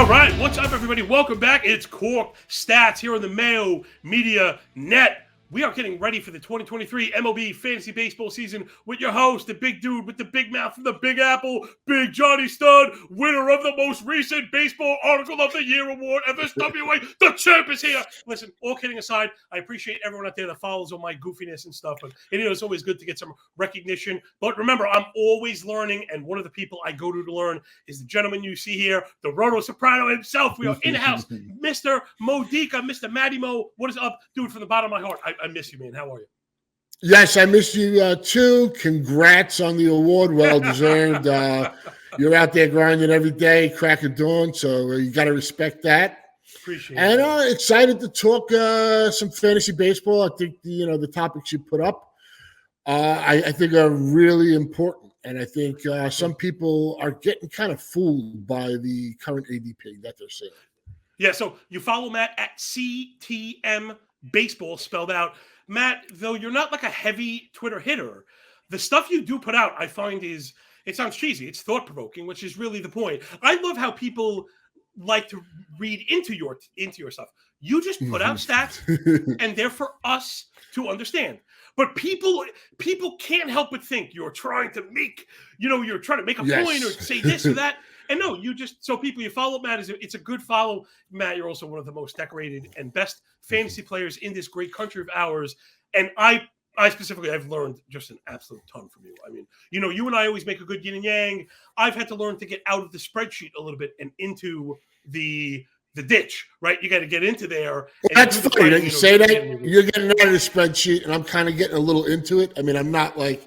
All right, what's up, everybody? Welcome back. It's Corked Stats here on the Mayo Media Net. We are getting ready for the 2023 MLB Fantasy Baseball season with your host, the big dude with the big mouth from the Big Apple, Big Johnny Stud, winner of the most recent Baseball Article of the Year award, FSWA. The champ is here. Listen, all kidding aside, I appreciate everyone out there that follows all my goofiness and stuff. And it's always good to get some recognition. But remember, I'm always learning, and one of the people I go to learn is the gentleman you see here, the Roto Soprano himself. We are in-house, Mr. Modica, Mr. Matty Mo. What is up, dude, from the bottom of my heart? I miss you, man. How are you? Yes, I miss you too. Congrats on the award. Well deserved. You're out there grinding every day, crack of dawn, so you got to respect that. Appreciate it. And excited to talk some fantasy baseball. I think the topics you put up, I think are really important, and I think some people are getting kind of fooled by the current ADP that they're seeing. Yeah, so you follow Matt at CTM Baseball, spelled out. Matt, though you're not like a heavy Twitter hitter, the stuff you do put out, I find it sounds cheesy. It's thought-provoking, which is really the point. I love how people like to read into your stuff. You just put out stats, and they're for us to understand. But people can't help but think you're trying to make, you're trying to make a point or say this or that. And no, people you follow Matt, it's a good follow. Matt, you're also one of the most decorated and best fantasy players in this great country of ours. And I specifically, I've learned just an absolute ton from you. I mean, you and I always make a good yin and yang. I've had to learn to get out of the spreadsheet a little bit and into the ditch, right? You got to get into there. That's funny that you say that. You're getting out of the spreadsheet, and I'm kind of getting a little into it. I mean, I'm not like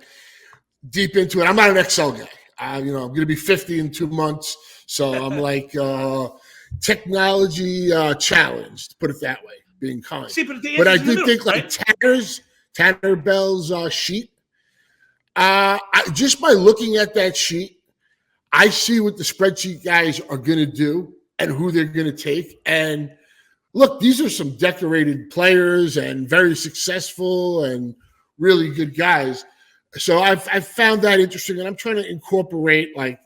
deep into it. I'm not an Excel guy. I'm going to be 50 in 2 months, so I'm like technology challenged, put it that way, being kind. See, but I do think like Tanner Bell's sheet, just by looking at that sheet, I see what the spreadsheet guys are going to do and who they're going to take. And look, these are some decorated players and very successful and really good guys. So I've found that interesting, and I'm trying to incorporate like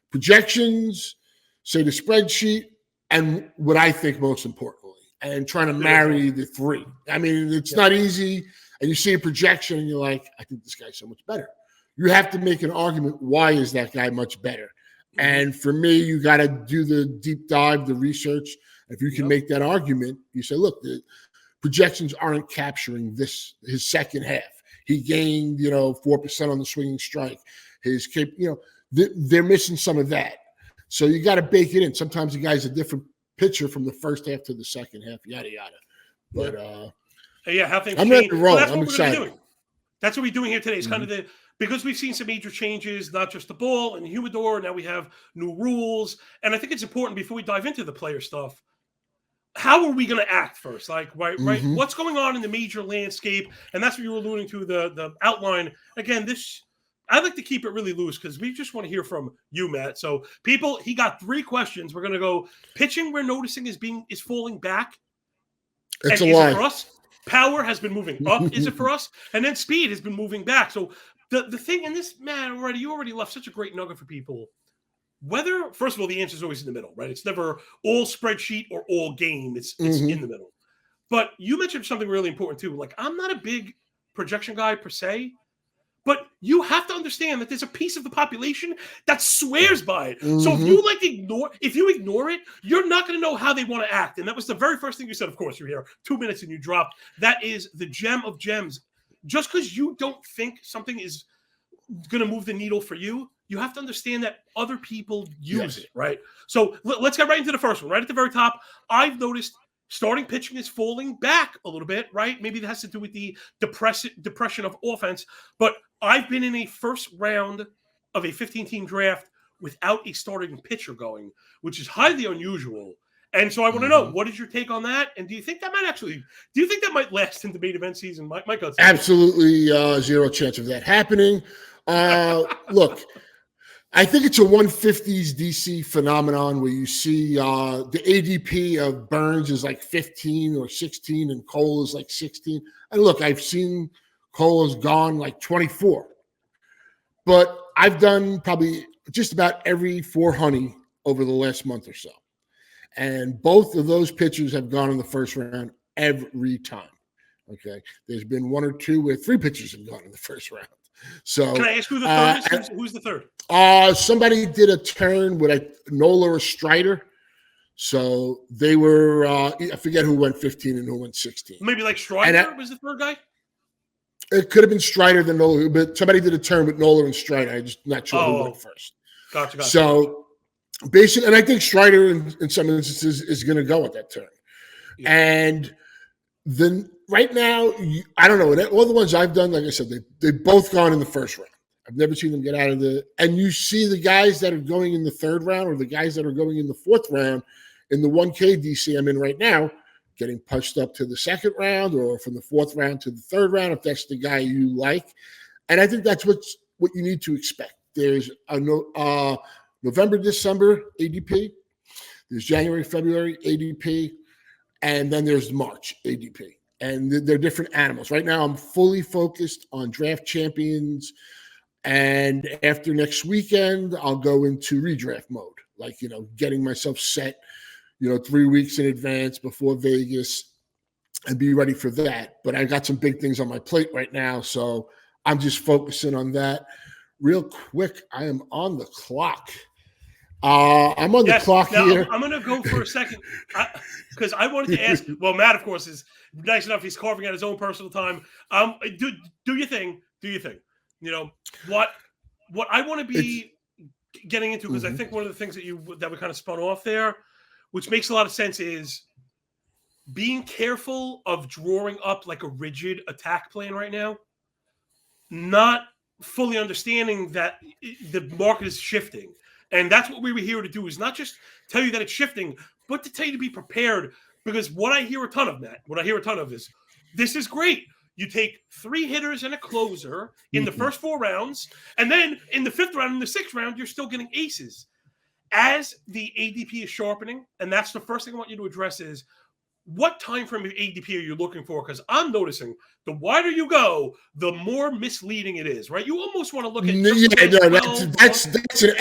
projections, say the spreadsheet, and what I think most importantly, and trying to marry the three. I mean, it's not easy, and you see a projection, and you're like, I think this guy's so much better. You have to make an argument. Why is that guy much better? And for me, you got to do the deep dive, the research. If you can make that argument, you say, look, the projections aren't capturing his second half. He gained, 4% on the swinging strike. They're missing some of that. So you got to bake it in. Sometimes the guy's a different pitcher from the first half to the second half, yada, yada. But, how things I'm ready to roll. I'm excited. That's what we're doing here today. It's kind of because we've seen some major changes, not just the ball and the humidor. Now we have new rules. And I think it's important before we dive into the player stuff, how are we going to act first? Like, right? What's going on in the major landscape? And that's what you were alluding to, the outline. Again, I like to keep it really loose because we just want to hear from you, Matt. So people, he got 3 questions. We're going to go pitching we're noticing is falling back. It's and a lie. It for us? Power has been moving up. Is it for us? And then speed has been moving back. So the thing in this, man, you already left such a great nugget for people. Whether, first of all, the answer is always in the middle, right? It's never all spreadsheet or all game. It's in the middle. But you mentioned something really important too. Like, I'm not a big projection guy per se, but you have to understand that there's a piece of the population that swears by it. So if you ignore it, you're not going to know how they want to act. And that was the very first thing you said. Of course, you're here 2 minutes and you dropped. That is the gem of gems. Just because you don't think something is going to move the needle for you, you have to understand that other people use it, right? So let's get right into the first one. Right at the very top, I've noticed starting pitching is falling back a little bit, right? Maybe that has to do with the depression of offense. But I've been in a first round of a 15-team draft without a starting pitcher going, which is highly unusual. And so I want to know, what is your take on that? And do you think that might last into main event season? My gut. Absolutely zero chance of that happening. Look, I think it's a 150s DC phenomenon where you see the ADP of Burns is like 15 or 16 and Cole is like 16. And look, I've seen Cole has gone like 24. But I've done probably just about every 4 honey over the last month or so. And both of those pitchers have gone in the first round every time. Okay. There's been one or two where three pitchers have gone in the first round. So can I ask who the third is? Who's the third? Somebody did a turn with Nola or Strider. So they were, I forget who went 15 and who went 16. Maybe like Strider was the third guy? It could have been Strider than Nola, but somebody did a turn with Nola and Strider. I'm just not sure who went first. Gotcha. So basically, and I think Strider in some instances is going to go at that turn. Yeah. And then right now, I don't know. All the ones I've done, like I said, they've both gone in the first round. I've never seen them get out of and you see the guys that are going in the third round or the guys that are going in the fourth round in the 1K DC I'm in right now, getting pushed up to the second round or from the fourth round to the third round, if that's the guy you like. And I think that's what you need to expect. There's a November, December ADP. There's January, February ADP. And then there's March ADP. And they're different animals. Right now, I'm fully focused on draft champions. And after next weekend, I'll go into redraft mode, like, getting myself set, 3 weeks in advance before Vegas and be ready for that. But I got some big things on my plate right now. So I'm just focusing on that. Real quick, I am on the clock. I'm on the clock here. I'm going to go for a second because I wanted to ask. Well, Matt, of course, is nice enough. He's carving out his own personal time. Do your thing. Do your thing. What I want to be getting into, because I think one of the things that we kind of spun off there, which makes a lot of sense, is being careful of drawing up like a rigid attack plan right now, not fully understanding that the market is shifting. And that's what we were here to do, is not just tell you that it's shifting, but to tell you to be prepared. Because what I hear a ton of, Matt, is, this is great. You take 3 hitters and a closer in the first 4 rounds, and then in the 5th round and the 6th round, you're still getting aces. As the ADP is sharpening, and that's the first thing I want you to address, is what time frame of ADP are you looking for? Because I'm noticing the wider you go, the more misleading it is, right? You almost want to look at that's an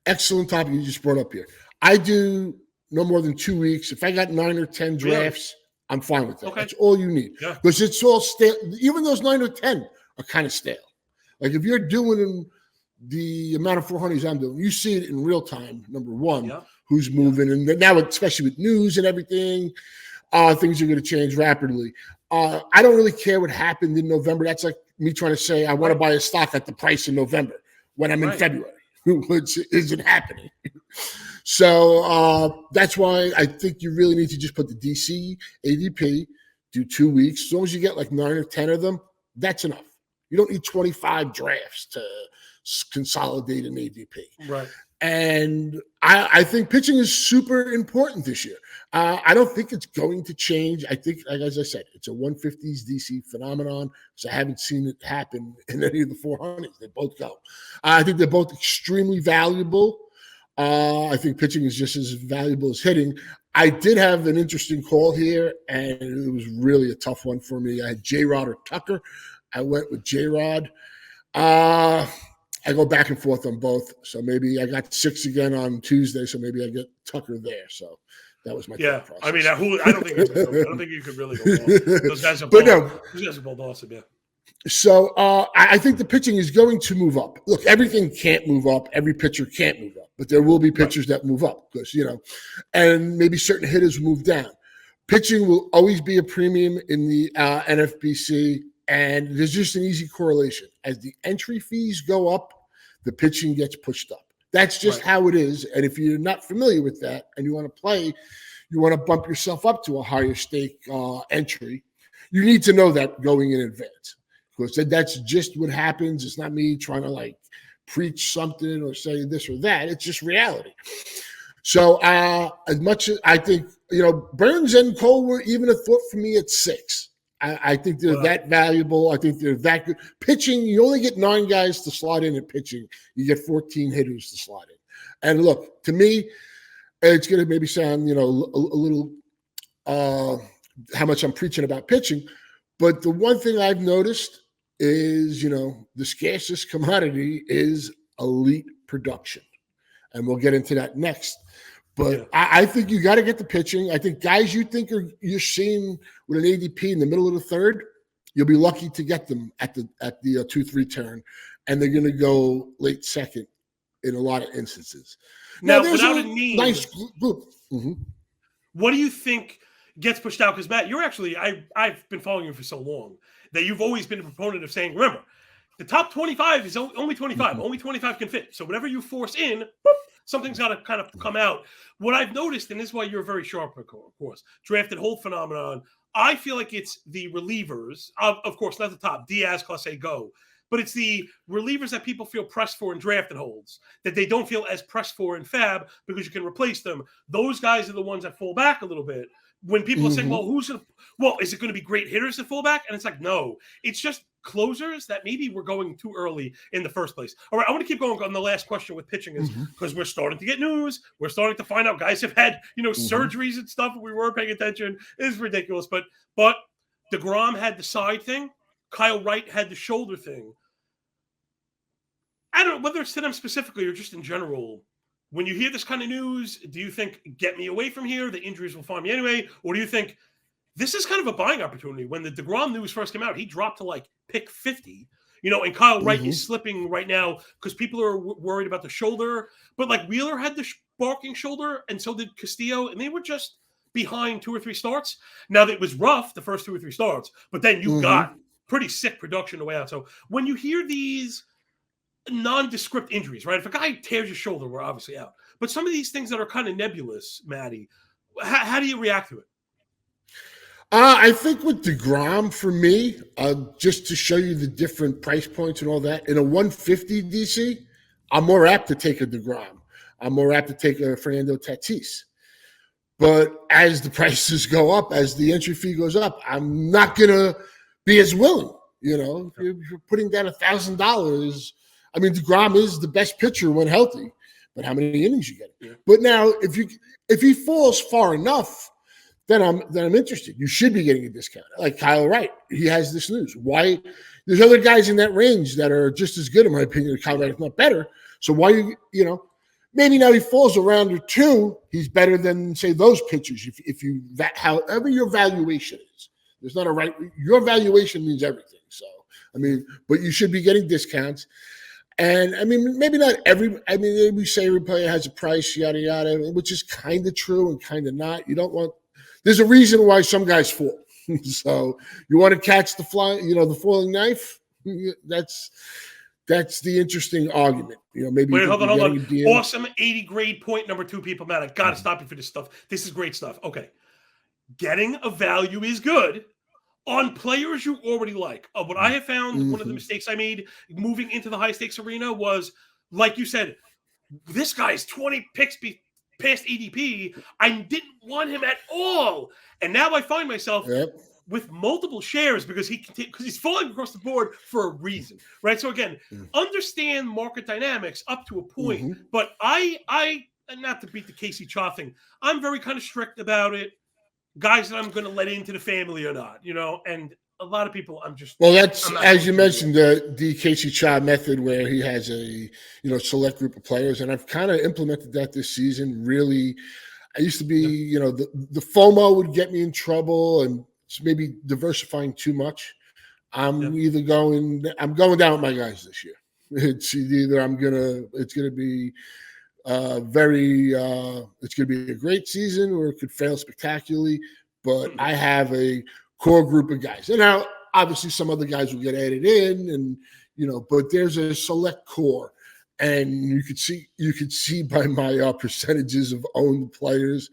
excellent topic you just brought up here. I do no more than 2 weeks. If I got 9 or 10 drafts, I'm fine with that. Okay. That's all you need. Because it's all stale. Even those 9 or 10 are kind of stale. Like if you're doing the amount of 400s I'm doing, you see it in real time, number one, who's moving. And now, especially with news and everything, things are going to change rapidly. I don't really care what happened in November. That's like me trying to say I want to buy a stock at the price in November when I'm in February, which isn't happening. So that's why I think you really need to just put the DC ADP, do 2 weeks. As long as you get like 9 or 10 of them, that's enough. You don't need 25 drafts to consolidate an ADP. Right. And I think pitching is super important this year. I don't think it's going to change. I think, like as I said, it's a 150s DC phenomenon. So I haven't seen it happen in any of the 400s. They both go. I think they're both extremely valuable. I think pitching is just as valuable as hitting. I did have an interesting call here, and it was really a tough one for me. I had J-Rod or Tucker. I went with J-Rod. I go back and forth on both. So maybe I got 6 again on Tuesday, so maybe I get Tucker there. So that was my thought process. I mean, I don't think you could really go wrong. Those guys are both awesome, yeah. So I think the pitching is going to move up. Look, everything can't move up. Every pitcher can't move up. But there will be pitchers that move up because, and maybe certain hitters move down. Pitching will always be a premium in the NFBC, and there's just an easy correlation. As the entry fees go up, the pitching gets pushed up. That's just how it is. And if you're not familiar with that and you want to play, you want to bump yourself up to a higher stake entry, you need to know that going in advance. Because that's just what happens. It's not me trying to preach something or say this or that. It's just reality. So as much as I think, Burns and Cole were even a thought for me at 6. I think they're that valuable. I think they're that good. Pitching, you only get 9 guys to slot in at pitching. You get 14 hitters to slot in. And look, to me, it's going to maybe sound, a little how much I'm preaching about pitching. But the one thing I've noticed is, the scarcest commodity is elite production. And we'll get into that next. But I think you got to get the pitching. I think guys you think you're seeing with an ADP in the middle of the third, you'll be lucky to get them at the 2-3 turn, and they're going to go late second in a lot of instances. Now there's without a name, nice group. Mm-hmm. What do you think gets pushed out? Because Matt, you're actually I've been following you for so long that you've always been a proponent of saying, remember, the top 25 is only 25. Mm-hmm. Only 25 can fit. So whatever you force in, boop, something's got to kind of come out. What I've noticed, and this is why you're very sharp, of course, draft and hold phenomenon. I feel like it's the relievers, of course, not the top, Diaz, Clase, go. But it's the relievers that people feel pressed for in draft and holds, that they don't feel as pressed for in fab because you can replace them. Those guys are the ones that fall back a little bit. When people are saying, is it going to be great hitters that fall back? And it's like, no, it's just closers that maybe we're going too early in the first place. All right, I want to keep going on the last question with pitching is because we're starting to get news. We're starting to find out guys have had, surgeries and stuff. We weren't paying attention. It's ridiculous. But DeGrom had the side thing. Kyle Wright had the shoulder thing. I don't know whether it's to them specifically or just in general. When you hear this kind of news, do you think, get me away from here? The injuries will find me anyway. Or do you think this is kind of a buying opportunity? When the DeGrom news first came out, he dropped to like pick 50. And Kyle Wright is slipping right now because people are worried about the shoulder. But like Wheeler had the barking shoulder and so did Castillo. And they were just behind 2 or 3 starts. Now, it was rough the first 2 or 3 starts. But then you got pretty sick production the way out. So when you hear these nondescript injuries, right? If a guy tears his shoulder, we're obviously out. But some of these things that are kind of nebulous, Maddie, how do you react to it? I think with DeGrom, for me, just to show you the different price points and all that, in a 150 DC, I'm more apt to take a DeGrom. I'm more apt to take a Fernando Tatis. But as the prices go up, as the entry fee goes up, I'm not going to be as willing. If you're putting down $1,000, I mean, DeGrom is the best pitcher when healthy, but how many innings you get? Yeah. But now, if he falls far enough, then I'm interested. You should be getting a discount. Like Kyle Wright, he has this news. Why? There's other guys in that range that are just as good, in my opinion. Kyle Wright is not better. So why maybe now he falls a round or 2, he's better than say those pitchers. If you however your valuation is, there's not a right. Your valuation means everything. So I mean, but you should be getting discounts. And I mean, maybe not we say every player has a price, yada, yada, which is kind of true and kind of not. There's a reason why some guys fall. So you want to catch the the falling knife. That's the interesting argument. Maybe. Wait, hold on. Awesome 80 grade point number 2, people, Matt. I got to stop you for this stuff. This is great stuff. Okay. Getting a value is good on players you already like. What I have found, one of the mistakes I made moving into the high-stakes arena was, like you said, this guy's 20 picks past ADP. I didn't want him at all. And now I find myself with multiple shares because he's falling across the board for a reason, right? So again, understand market dynamics up to a point. But I not to beat the Casey Chaw thing, I'm very kind of strict about it. Guys that I'm going to let into the family or not, and a lot of people that's, as you mentioned, the Casey Chaw method where he has a, select group of players. And I've kind of implemented that this season. Really, I used to be, the FOMO would get me in trouble and maybe diversifying too much. I'm going down with my guys this year. It's either it's going to be it's going to be a great season or it could fail spectacularly, but I have a core group of guys. And now, obviously, some other guys will get added in and, but there's a select core. And you could see by my percentages of owned players.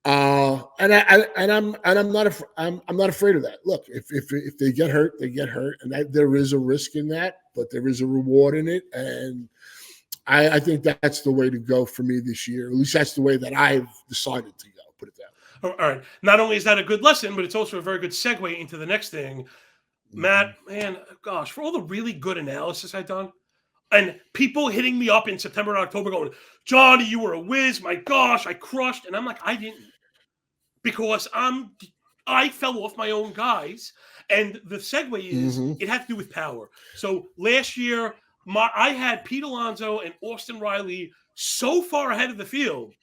And I'm not afraid of that. Look, if they get hurt, they get hurt. And there is a risk in that, but there is a reward in it. And I think that's the way to go for me this year. At least that's the way that I've decided to go. Put it that way. All right. Not only is that a good lesson, but it's also a very good segue into the next thing. Matt, man, gosh, for all the really good analysis I've done, and people hitting me up in September and October going, Johnny, you were a whiz. My gosh, I crushed. And I'm like, I didn't. Because I fell off my own guys. And the segue is it had to do with power. So last year, I had Pete Alonso and Austin Riley so far ahead of the field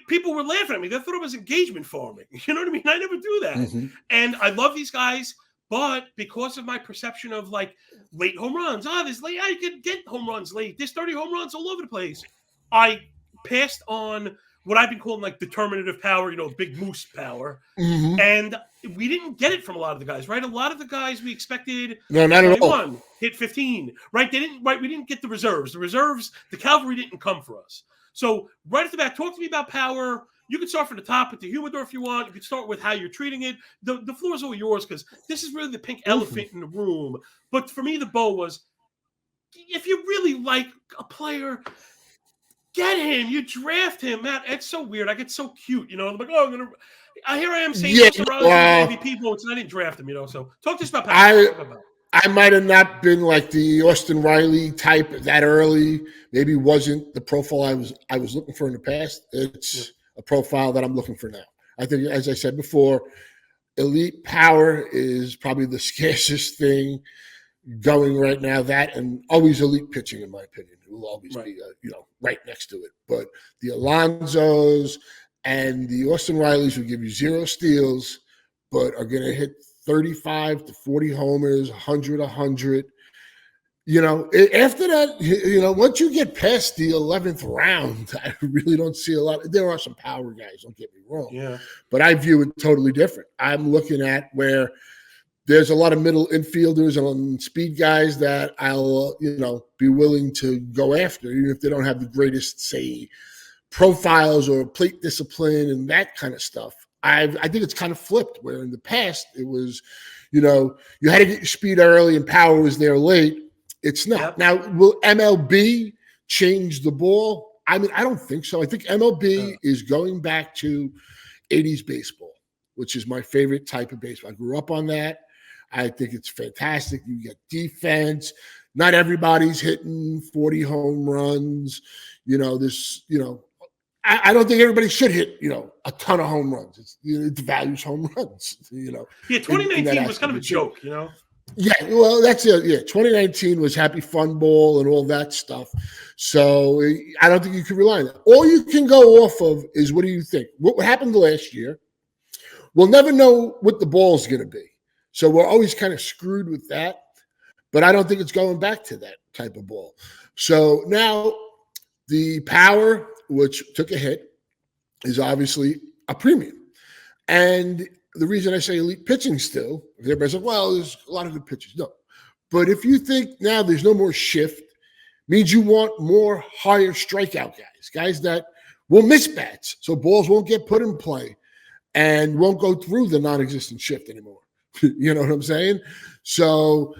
people were laughing at me. They thought it was engagement farming. You know what I mean? I never do that. Mm-hmm. And I love these guys, but because of my perception of like late home runs, this late, I could get home runs late. There's 30 home runs all over the place. I passed on what I've been calling like determinative power, big moose power. Mm-hmm. And we didn't get it from a lot of the guys, right? A lot of the guys we expected not at all. Hit 15, right? We didn't get the reserves. The cavalry didn't come for us. So right at the back, talk to me about power. You can start from the top with the humidor if you want. You can start with how you're treating it. The floor is all yours because this is really the pink elephant in the room. But for me, the bow was, if you really like a player, get him. You draft him, Matt. It's so weird. I get so cute, I'm like, here I am saying ADP votes, and I didn't draft him, So talk to us about power. I might have not been like the Austin Riley type that early. Maybe wasn't the profile I was looking for in the past. It's a profile that I'm looking for now. I think, as I said before, elite power is probably the scarcest thing going right now. That and always elite pitching, in my opinion, will always be right next to it. But the Alonsos and the Austin Rileys will give you 0 steals, but are going to hit 35 to 40 homers, 100. After that, once you get past the 11th round, I really don't see a lot. There are some power guys, don't get me wrong. Yeah. But I view it totally different. I'm looking at where there's a lot of middle infielders and speed guys that I'll, be willing to go after, even if they don't have the greatest, say, profiles or plate discipline and that kind of stuff. I think it's kind of flipped, where in the past it was, you had to get your speed early and power was there late. It's not. Yep. Now, will MLB change the ball? I mean, I don't think so. I think MLB is going back to 80s baseball, which is my favorite type of baseball. I grew up on that. I think it's fantastic. You get defense. Not everybody's hitting 40 home runs. I don't think everybody should hit, a ton of home runs. It devalues home runs, Yeah, 2019 was kind of a joke, Yeah, well, that's it. Yeah, 2019 was happy fun ball and all that stuff. So I don't think you can rely on that. All you can go off of is, what do you think? What happened last year? We'll never know what the ball's going to be. So we're always kind of screwed with that. But I don't think it's going back to that type of ball. So now the power, which took a hit, is obviously a premium. And the reason I say elite pitching still, everybody's like, well, there's a lot of good pitchers. No. But if you think now there's no more shift, means you want more higher strikeout guys that will miss bats. So balls won't get put in play and won't go through the non-existent shift anymore. You know what I'm saying? So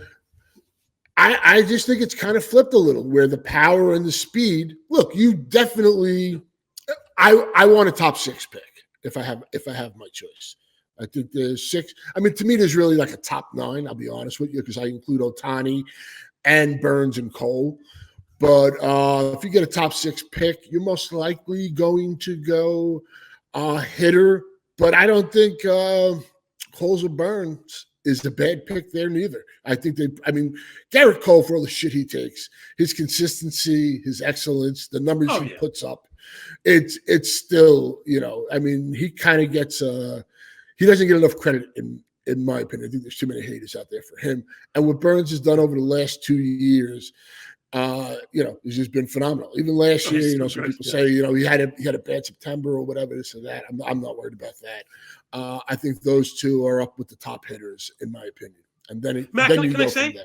I just think it's kind of flipped a little, where the power and the speed. Look, you definitely. I want a top 6 pick if I have my choice. I think there's 6. I mean, to me, there's really like a top 9. I'll be honest with you, because I include Ohtani and Burns and Cole. But if you get a top 6 pick, you're most likely going to go hitter. But I don't think Coles or Burns is a bad pick there neither. I think Garrett Cole, for all the shit he takes, his consistency, his excellence, the numbers he puts up, it's still, he kind of gets he doesn't get enough credit in my opinion. I think there's too many haters out there for him. And what Burns has done over the last 2 years, it's just been phenomenal. Even last year, some people say, he had a bad September or whatever, this and that. I'm not worried about that. I think those two are up with the top hitters, in my opinion. And then, Matt, then can I say,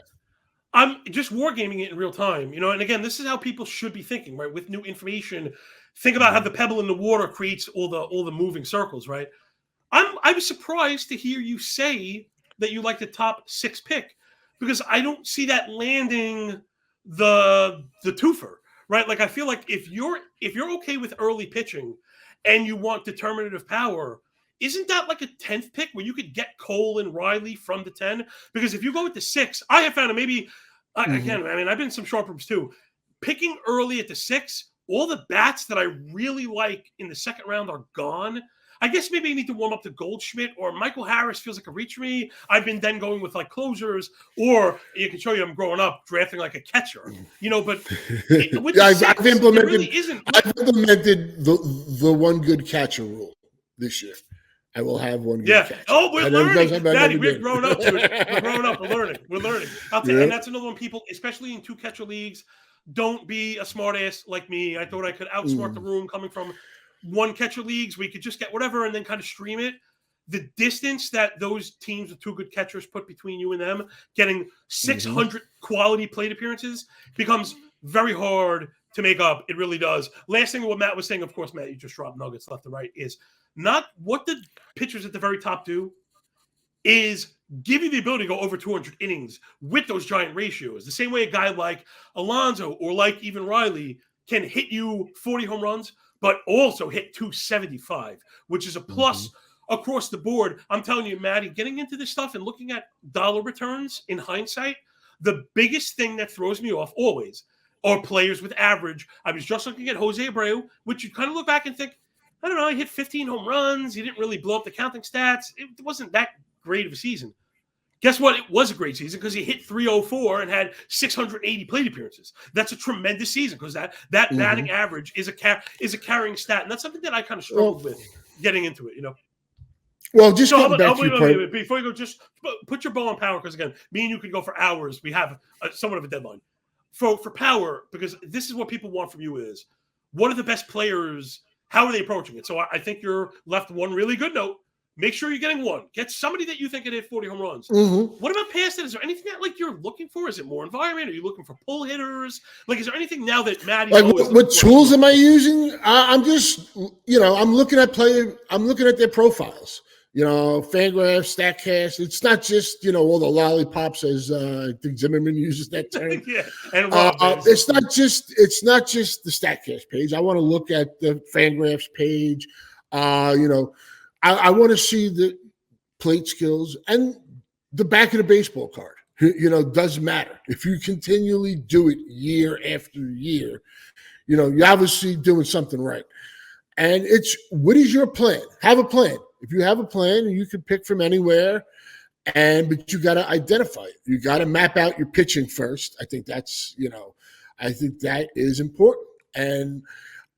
I'm just wargaming it in real time, and again, this is how people should be thinking, right? With new information, think about how the pebble in the water creates all the moving circles, right? I was surprised to hear you say that you like the top 6 pick, because I don't see that landing the twofer, right? Like, I feel like if you're okay with early pitching and you want determinative power, isn't that like a 10th pick where you could get Cole and Riley from the 10? Because if you go with the 6, I have found it maybe again. I mean, I've been in some sharp rooms too. Picking early at the 6, all the bats that I really like in the second round are gone. I guess maybe you need to warm up to Goldschmidt or Michael Harris feels like a reach for me. I've been then going with like closers, or you can show you I'm growing up drafting like a catcher, but with Yeah, I've implemented, really isn't. I've implemented the one good catcher rule this year. I will have one good catcher. Oh, we're learning. Daddy, we're growing up to it. We're growing up. We're learning. I'll tell you, and that's another one people, especially in 2 catcher leagues, don't be a smart ass like me. I thought I could outsmart the room coming from 1 catcher leagues. We could just get whatever and then kind of stream it. The distance that those teams with 2 good catchers put between you and them, getting 600 quality plate appearances, becomes very hard to make up. It really does. Last thing what Matt was saying, of course, Matt, you just dropped nuggets left and right, is not what the pitchers at the very top do is give you the ability to go over 200 innings with those giant ratios. The same way a guy like Alonso or like even Riley can hit you 40 home runs, but also hit 275, which is a plus across the board. I'm telling you, Matty, getting into this stuff and looking at dollar returns in hindsight, the biggest thing that throws me off always are players with average. I was just looking at Jose Abreu, which you kind of look back and think, I don't know, he hit 15 home runs. He didn't really blow up the counting stats. It wasn't that great of a season. Guess what? It was a great season because he hit 304 and had 680 plate appearances. That's a tremendous season because that batting average is a carrying stat, and that's something that I kind of struggled with getting into it. Well, just getting back to your point. Before you go, just put your bow on power because again, me and you could go for hours. We have somewhat of a deadline for power because this is what people want from you is what are the best players. How are they approaching it? So I think you're left one really good note. Make sure you're getting one. Get somebody that you think can hit 40 home runs. What about past that? Is there anything that you're looking for? Is it more environment? Are you looking for pull hitters? Is there anything now that Maddie? What tools am I using? I'm just, I'm looking at their profiles. Fangraphs, StatCast. It's not just, all the lollipops as I think Zimmerman uses that term. And it's not just the StatCast page. I want to look at the Fangraphs page. I want to see the plate skills and the back of the baseball card. Does matter. If you continually do it year after year, you're obviously doing something right. And it's, what is your plan? Have a plan. If you have a plan, you can pick from anywhere, but you got to identify it. You got to map out your pitching first. I think that's, I think that is important. And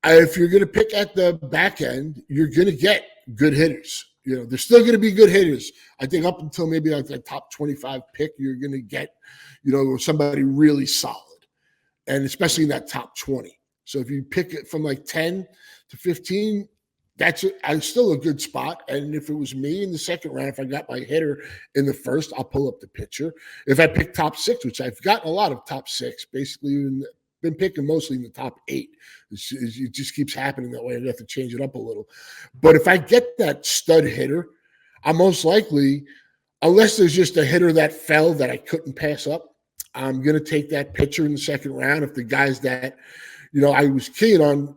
if you're going to pick at the back end, you're going to get good hitters. There's still going to be good hitters. I think up until maybe like the top 25 pick, you're going to get, somebody really solid, and especially in that top 20. So if you pick it from like 10 to 15, that's still a good spot. And if it was me in the second round, if I got my hitter in the first, I'll pull up the pitcher. If I pick top 6, which I've gotten a lot of top 6, basically been picking mostly in the top 8. It just keeps happening that way. I have to change it up a little. But if I get that stud hitter, I'm most likely, unless there's just a hitter that fell that I couldn't pass up, I'm going to take that pitcher in the second round. If the guys that, I was keen on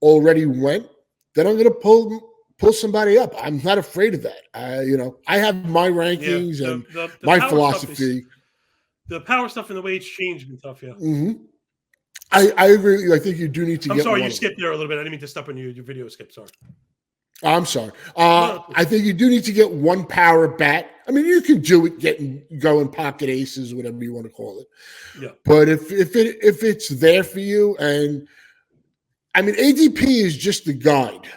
already went, then I'm going to pull somebody up. I'm not afraid of that. I have my rankings and my philosophy. The power stuff and the way it's changed and stuff, I agree. I think you do need to get. I'm sorry, you skipped there a little bit. I didn't mean to step on your video skip. Sorry. I'm sorry. I think you do need to get one power bat. I mean, you can do it, going pocket aces, whatever you want to call it. Yeah. But if it's there for you, and I mean, ADP is just a guide.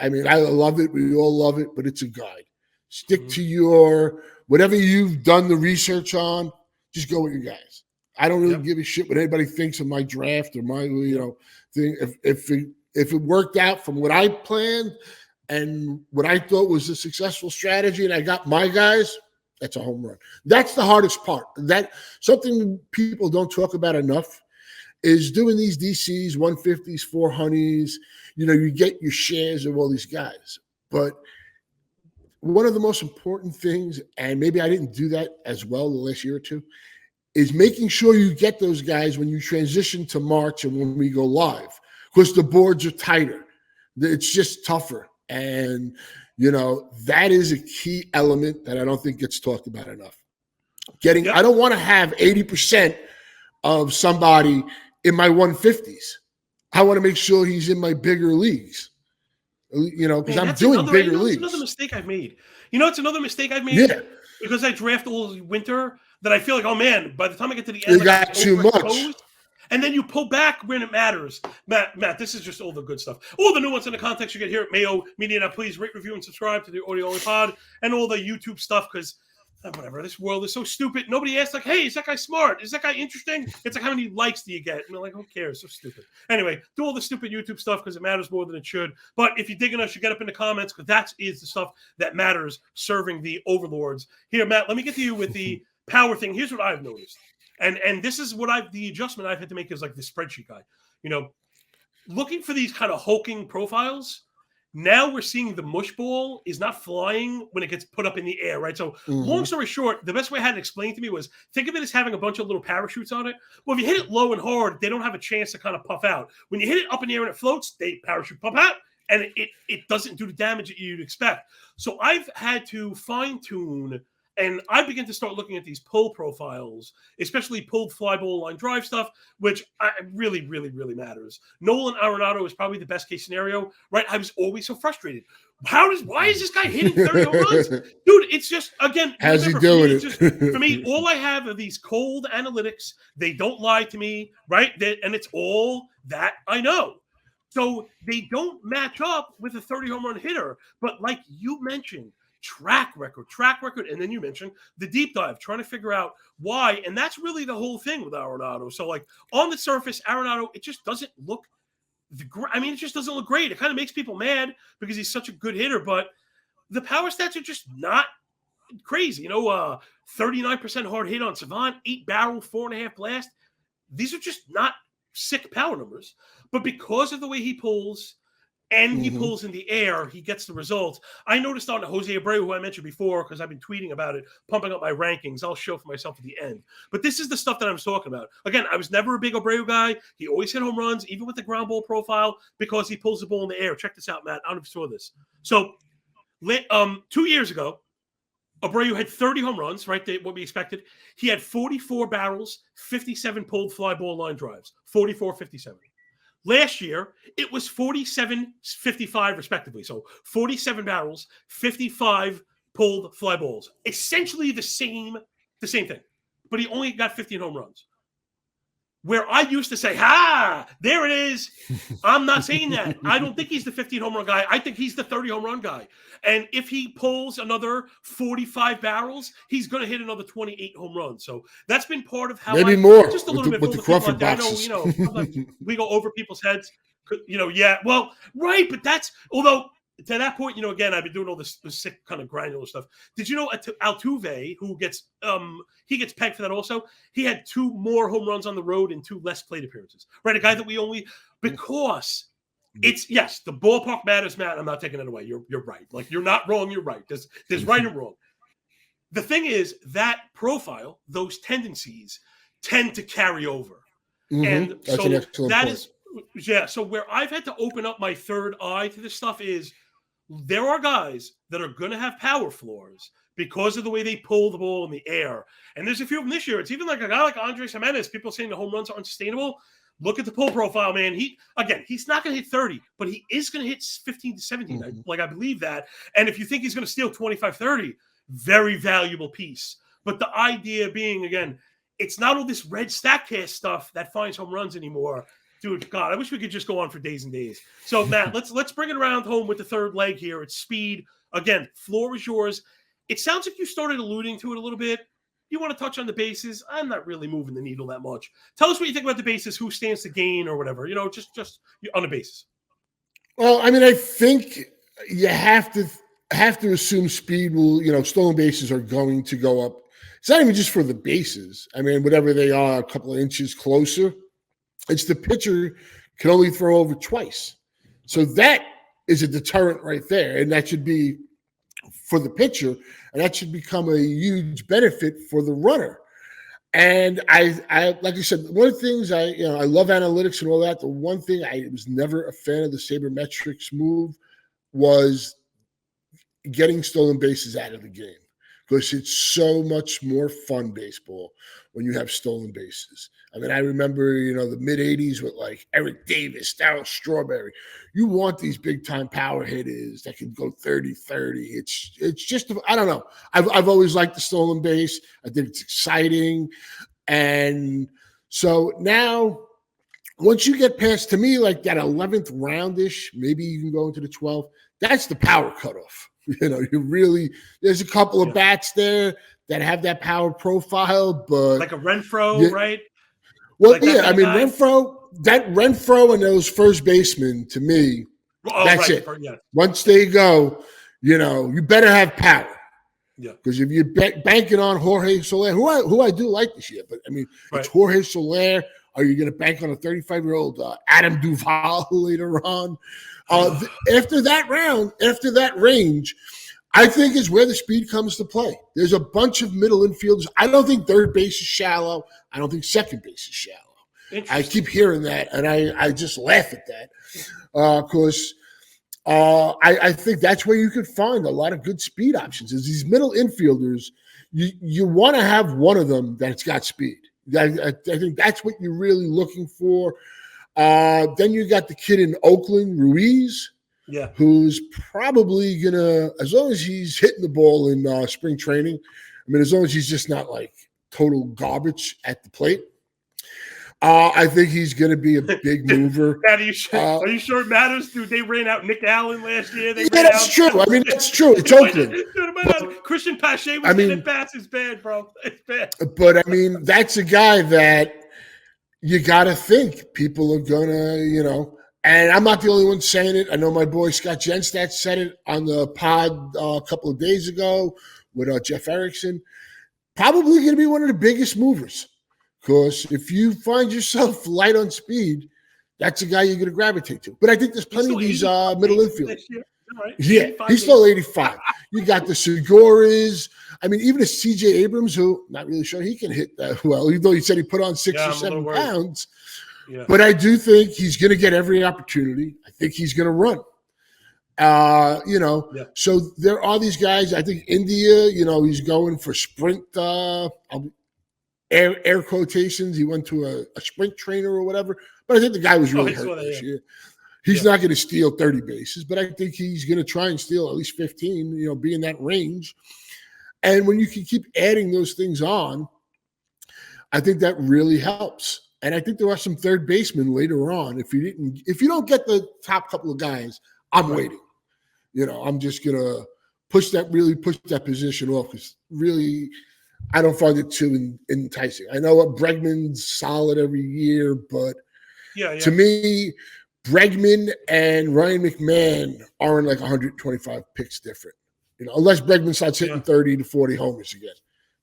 I mean, I love it. We all love it, but it's a guide. Stick to your whatever you've done the research on. Just go with your guys. I don't really give a shit what anybody thinks of my draft or my thing. If it worked out from what I planned and what I thought was a successful strategy, and I got my guys, that's a home run. That's the hardest part. That something people don't talk about enough is doing these DCs, 150s, 400s. You get your shares of all these guys. But one of the most important things, and maybe I didn't do that as well the last year or two, is making sure you get those guys when you transition to March and when we go live, because the boards are tighter. It's just tougher. And, that is a key element that I don't think gets talked about enough. I don't want to have 80% of somebody in my 150s. I want to make sure he's in my bigger leagues. Because Man, I'm doing bigger It's leagues. another mistake I've made. It's another mistake I've made Yeah, because I draft all winter that I feel like, oh man, by the time I get to the end, you like I got was too much. overexposed. And then you pull back when it matters. Matt, this is just all the good stuff. All the nuance and the context you get here at Mayo Media. Now, please rate, review, and subscribe to the Audio Only Pod and all the YouTube stuff because whatever, this world is so stupid. Nobody asks, like, hey, is that guy smart? Is that guy interesting? It's like, how many likes do you get? And they're like, who cares? So stupid. Anyway, do all the stupid YouTube stuff because it matters more than it should. But if you're digging us, you get up in the comments because that is the stuff that matters, serving the overlords. Here, Matt, let me get to you with the power thing. Here's what I've noticed. And this is what the adjustment I've had to make is like the spreadsheet guy. Looking for these kind of hulking profiles. Now we're seeing the mush ball is not flying when it gets put up in the air, right? So long story short, the best way I had it explained to me was think of it as having a bunch of little parachutes on it. Well, if you hit it low and hard, they don't have a chance to kind of puff out. When you hit it up in the air and it floats, they parachute puff out, and it doesn't do the damage that you'd expect. So I've had to fine-tune. And I begin to start looking at these pull profiles, especially pulled fly ball line drive stuff, which really, really, really matters. Nolan Arenado is probably the best case scenario, right? I was always so frustrated. Why is this guy hitting 30 home runs? Dude, it's just, again, how's he doing it? For me, all I have are these cold analytics. They don't lie to me, right? And it's all that I know. So they don't match up with a 30 home run hitter. But like you mentioned, track record, and then you mentioned the deep dive, trying to figure out why, and that's really the whole thing with Arenado. So, like on the surface, Arenado, it just doesn't look it just doesn't look great. It kind of makes people mad because he's such a good hitter, but the power stats are just not crazy. 39% hard hit on Savant, 8 barrel, 4.5 blast. These are just not sick power numbers, but because of the way he pulls. And he pulls in the air, he gets the results. I noticed on Jose Abreu, who I mentioned before, because I've been tweeting about it, pumping up my rankings. I'll show for myself at the end. But this is the stuff that I was talking about. Again, I was never a big Abreu guy. He always hit home runs, even with the ground ball profile, because he pulls the ball in the air. Check this out, Matt. I don't know if you saw this. So 2 years ago, Abreu had 30 home runs, right? What we expected. He had 44 barrels, 57 pulled fly ball line drives. 44, 57. Last year, it was 47, 55, respectively. So 47 barrels, 55 pulled fly balls. Essentially the same thing. But he only got 15 home runs. Where I used to say, there it is. I'm not saying that. I don't think he's the 15 home run guy. I think he's the 30 home run guy. And if he pulls another 45 barrels, he's going to hit another 28 home runs. So that's been part of how maybe more just a little bit with the Crawford boxes. I know, we go over people's heads. Yeah, well, right. But that's, although to that point, again, I've been doing all this sick kind of granular stuff. Did you know Altuve, who gets he gets pegged for that also? He had 2 more home runs on the road and 2 less plate appearances. Right, a guy that we only because it's yes, the ballpark matters, Matt. I'm not taking it away. You're right. Like you're not wrong. You're right. There's right and wrong. The thing is that profile, those tendencies tend to carry over, and that's so that point. So where I've had to open up my third eye to this stuff is. There are guys that are going to have power floors because of the way they pull the ball in the air. And there's a few of them this year. It's even like a guy like Andres Jimenez. People saying the home runs are unsustainable. Look at the pull profile, man. He's not going to hit 30, but he is going to hit 15 to 17. I believe that. And if you think he's going to steal 25, 30, very valuable piece. But the idea being, again, it's not all this red StatCast stuff that finds home runs anymore. Dude, God, I wish we could just go on for days and days. So, Matt, let's bring it around home with the third leg here. It's speed. Again, floor is yours. It sounds like you started alluding to it a little bit. You want to touch on the bases? I'm not really moving the needle that much. Tell us what you think about the bases, who stands to gain or whatever, just on the bases. Well, I think you have to assume speed will, stolen bases are going to go up. It's not even just for the bases. Whatever they are, a couple of inches closer. It's the pitcher can only throw over twice. So that is a deterrent right there. And that should be for the pitcher. And that should become a huge benefit for the runner. And I like I said, one of the things I love analytics and all that. The one thing I was never a fan of the sabermetrics move was getting stolen bases out of the game. because it's so much more fun baseball when you have stolen bases. I mean, I remember, the mid-'80s with like Eric Davis, Darryl Strawberry. You want these big-time power hitters that can go 30-30. It's just, I don't know. I've always liked the stolen base. I think it's exciting. And so now, once you get past, to me, like that 11th roundish, maybe you can go into the 12th. That's the power cutoff. There's a couple of bats there that have that power profile, but like a Renfroe, right? Well, like I mean, Renfroe and those first basemen, to me, that's it. Yeah. Once they go, you better have power. Yeah. Because if you're banking on Jorge Soler, who I do like this year, but I mean, it's Jorge Soler. Are you going to bank on a 35-year-old Adam Duvall later on? After that range, I think is where the speed comes to play. There's a bunch of middle infielders. I don't think third base is shallow. I don't think second base is shallow. I keep hearing that, and I just laugh at that because I think that's where you could find a lot of good speed options. Is these middle infielders, you want to have one of them that's got speed. I think that's what you're really looking for. Then you got the kid in Oakland, Ruiz. Yeah, who's probably gonna, as long as he's hitting the ball in spring training. I mean, as long as he's just not like total garbage at the plate, I think he's gonna be a big mover. Matt, are you sure it matters? Dude, they ran out Nick Allen last year. That's true. I mean, that's true. It's Oakland. Christian Pache was getting bats. It's bad, bro. It's bad. But I mean, that's a guy that you got to think people are gonna, And I'm not the only one saying it. I know my boy Scott Genstadt said it on the pod a couple of days ago with Jeff Erickson. Probably going to be one of the biggest movers because if you find yourself light on speed, that's a guy you're going to gravitate to. But I think there's plenty of these middle infielders. Right. Yeah, he's still 85. You got the Seguras. I mean, even a CJ Abrams, who I'm not really sure he can hit that well, even though he said he put on 6 or 7 pounds. Yeah. But I do think he's going to get every opportunity. I think he's going to run. So there are these guys. I think India, he's going for sprint air quotations. He went to a sprint trainer or whatever. But I think the guy was really hurt this year. He's not going to steal 30 bases, but I think he's going to try and steal at least 15, be in that range. And when you can keep adding those things on, I think that really helps. And I think there are some third basemen later on. If you don't get the top couple of guys, I'm waiting. I'm just gonna push that position off because really I don't find it too enticing. I know Bregman's solid every year, but to me, Bregman and Ryan McMahon aren't like 125 picks different. Unless Bregman starts hitting 30 to 40 homers again.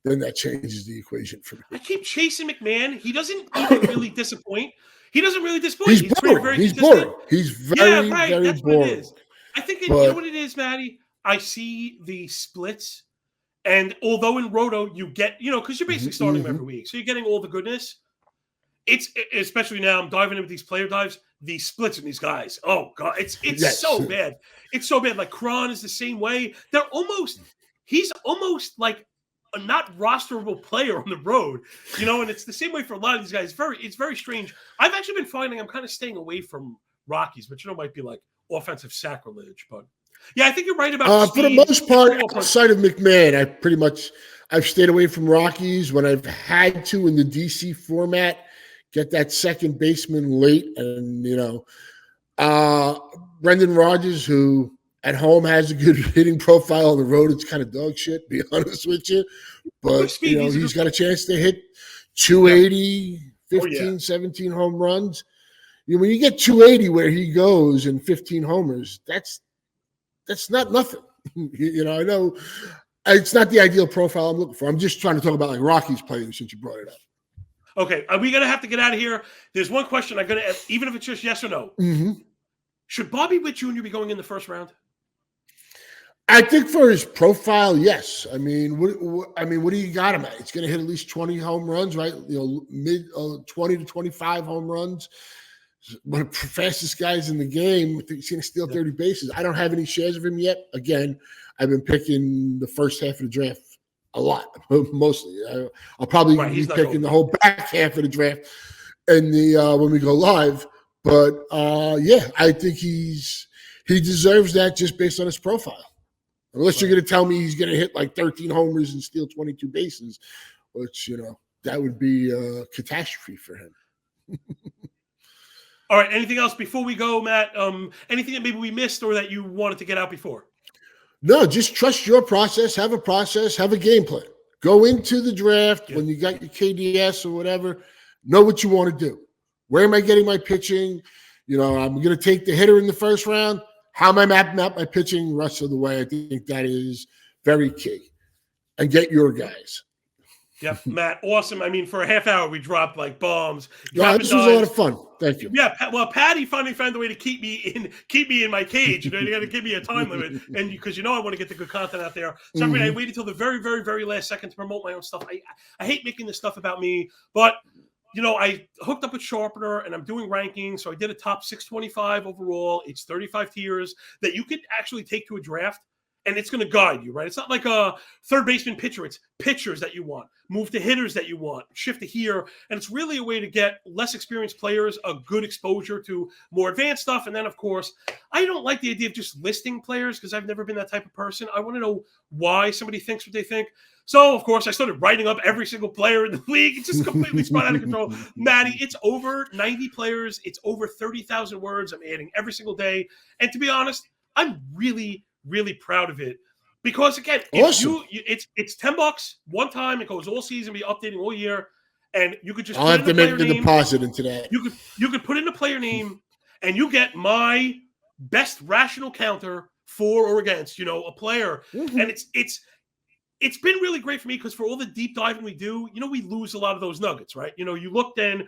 Then that changes the equation for me. I keep chasing McMahon. He doesn't even really disappoint. He doesn't really disappoint. He's boring. He's boring. He's very, very That's boring. What it is. I think you know what it is, Matty? I see the splits. And although in Roto you get, because you're basically starting them every week. So you're getting all the goodness. It's especially now I'm diving into these player dives, these splits in these guys. Oh, God. It's so bad. It's so bad. Like Cron is the same way. He's almost like a not rosterable player on the road, and it's the same way for a lot of these guys. It's very strange. I've actually been finding I'm kind of staying away from Rockies, but might be like offensive sacrilege. But yeah, I think you're right about for the most part, outside of McMahon, I've stayed away from Rockies when I've had to in the DC format, get that second baseman late, and Brendan Rodgers, who at home has a good hitting profile. On the road, it's kind of dog shit, to be honest with you. But, he's got a chance to hit 280, 15, 17 home runs. When you get 280 where he goes and 15 homers, that's not nothing. I know it's not the ideal profile I'm looking for. I'm just trying to talk about like Rockies players since you brought it up. Okay, are we going to have to get out of here? There's one question I'm going to ask, even if it's just yes or no. Mm-hmm. Should Bobby Witt Jr. be going in the first round? I think for his profile, yes. I mean, what do you got him at? He's going to hit at least 20 home runs, right? Mid 20 to 25 home runs. One of the fastest guys in the game. I think he's going to steal 30 bases. I don't have any shares of him yet. Again, I've been picking the first half of the draft a lot, mostly. I'll probably Right, be he's not picking going. the whole back half of the draft and when we go live. But yeah, I think he deserves that just based on his profile. Unless you're going to tell me he's going to hit like 13 homers and steal 22 bases, which, that would be a catastrophe for him. All right. Anything else before we go, Matt? Anything that maybe we missed or that you wanted to get out before? No, just trust your process. Have a game plan. Go into the draft when you got your KDS or whatever. Know what you want to do. Where am I getting my pitching? I'm going to take the hitter in the first round. How am I mapping out my pitching the rest of the way? I think that is very key. And get your guys. Yep, Matt, awesome. I mean, for a half hour, we dropped like bombs. Yeah, this was a lot of fun. Thank you. Yeah, well, Patty finally found a way to keep me in my cage. You got to give me a time limit, and because I want to get the good content out there. So I waited until the very, very, very last second to promote my own stuff. I hate making this stuff about me, but I hooked up with Sharpener, and I'm doing rankings. So I did a top 625 overall. It's 35 tiers that you could actually take to a draft. And it's going to guide you, right? It's not like a third baseman pitcher. It's pitchers that you want. Move to hitters that you want. Shift to here. And it's really a way to get less experienced players a good exposure to more advanced stuff. And then, of course, I don't like the idea of just listing players because I've never been that type of person. I want to know why somebody thinks what they think. So, of course, I started writing up every single player in the league. It's just completely spun out of control. Maddie, it's over 90 players. It's over 30,000 words. I'm adding every single day. And to be honest, I'm really proud of it because again, awesome. it's $10 one time. It goes all season, be updating all year, and you could just. I'll have to make the deposit into that. You could put in the player name, and you get my best rational counter for or against a player, and it's been really great for me because for all the deep diving we do, we lose a lot of those nuggets, right? You're looking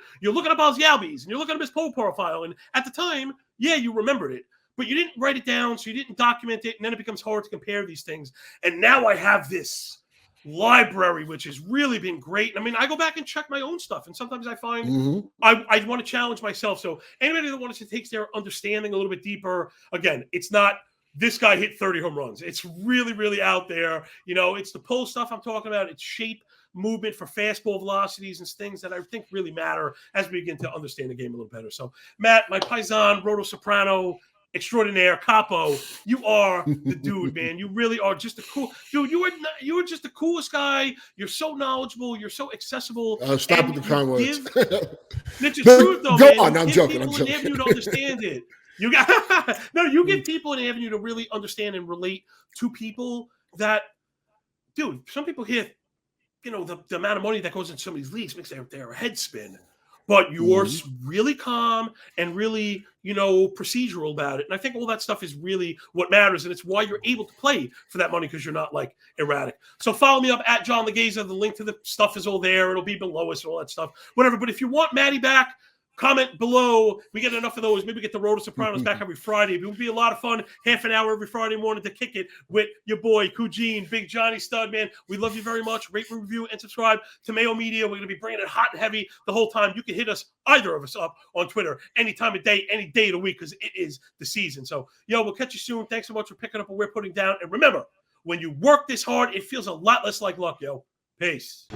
at Bob's Yalbies and you're looking at his poll profile, and at the time, you remembered it. But you didn't write it down, so you didn't document it, and then it becomes hard to compare these things. And now I have this library, which has really been great. I mean, I go back and check my own stuff, and sometimes I find I want to challenge myself. So anybody that wants to take their understanding a little bit deeper, again, it's not this guy hit 30 home runs. It's really, really out there. It's the pull stuff I'm talking about. It's shape, movement for fastball velocities and things that I think really matter as we begin to understand the game a little better. So, Matt, my paisan, Roto Soprano, extraordinaire, capo, you are the dude, man. You really are just a cool dude. You are just the coolest guy. You're so knowledgeable. You're so accessible. Stop with the kind words. It's the truth, though, man. On, I'm joking. I'm joking. An avenue to understand it. You give people an avenue to really understand and relate to people that, dude. Some people hear, the amount of money that goes into some of these leagues makes their head spin. But you're really calm and really, procedural about it. And I think all that stuff is really what matters. And it's why you're able to play for that money because you're not, like, erratic. So follow me up at John Laghezza. The link to the stuff is all there. It'll be below us and all that stuff. Whatever. But if you want Maddie back, comment below. We get enough of those. Maybe get the Roto Sopranos back every Friday. It would be a lot of fun. Half an hour every Friday morning to kick it with your boy, Kujin, Big Johnny Stud, man. We love you very much. Rate, review, and subscribe to Mayo Media. We're going to be bringing it hot and heavy the whole time. You can hit us, either of us, up on Twitter any time of day, any day of the week, because it is the season. So, we'll catch you soon. Thanks so much for picking up what we're putting down. And remember, when you work this hard, it feels a lot less like luck, Peace.